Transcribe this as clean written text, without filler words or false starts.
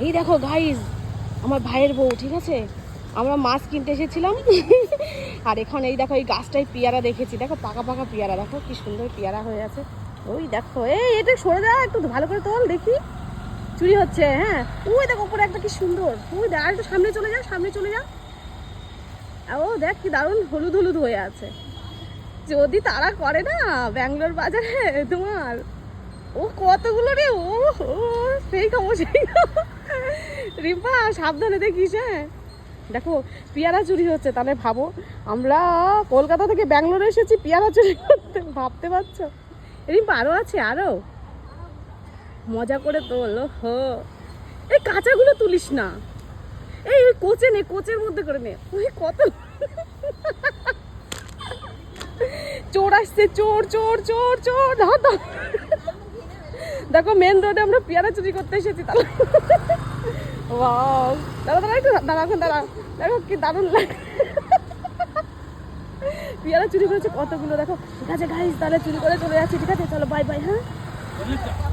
এই দেখো গাইস, আমার ভাইয়ের বউ, ঠিক আছে, আমরা মাছ কিনতে এসেছিলাম আর এখন এই দেখো এই গাছটায় পেয়ারা দেখেছি, দেখো পাকা পাকা পেয়ারা, দেখো কি সুন্দর পেয়ারা হয়ে আছে। ওই দেখো, এই এটা সরে যা একটু, ভালো করে তোল দেখি, চুরি হচ্ছে। হ্যাঁ ওই দেখো উপরে একটা কি সুন্দর, ওই দেখ আর একটু সামনে চলে যা, সামনে চলে যা। ও দেখ কি দারুণ হলুদ হলুদ হয়ে আছে। যদি তারা করে না ব্যাঙ্গালোর বাজারে তোমার, ও কতগুলো রে, ও সেই খাবো সেই খাবো। রিম্পা সাবধানে দেখিস। হ্যাঁ দেখো পেয়ারা চুরি হচ্ছে, তাহলে ভাবো আমরা কলকাতা থেকে ব্যাঙ্গালোরে এসেছি পেয়ারা চুরি করতে, ভাবতে পারছো? রিম্পা আরো আছে, আরো মজা করে তোল। হো এই কাঁচাগুলো তুলিস না, এই ওই কোচে নে, কোচের মধ্যে করে নে। ওই কত চোর আসছে, চোর চোর চোর চোর, দেখো মেন রোডে আমরা পেয়ারা চুরি করতে এসেছি। তাহলে দাঁড়া দাঁড়া একটু দাঁড়া, এখন দাঁড়া, দেখো কি দারুণ লাগে। পেয়ারা চুরি করেছে কতগুলো, দেখো। ঠিক আছে গাইস, তাহলে চুরি করে চলে যাচ্ছি, ঠিক আছে, চলো বাই বাই। হ্যাঁ।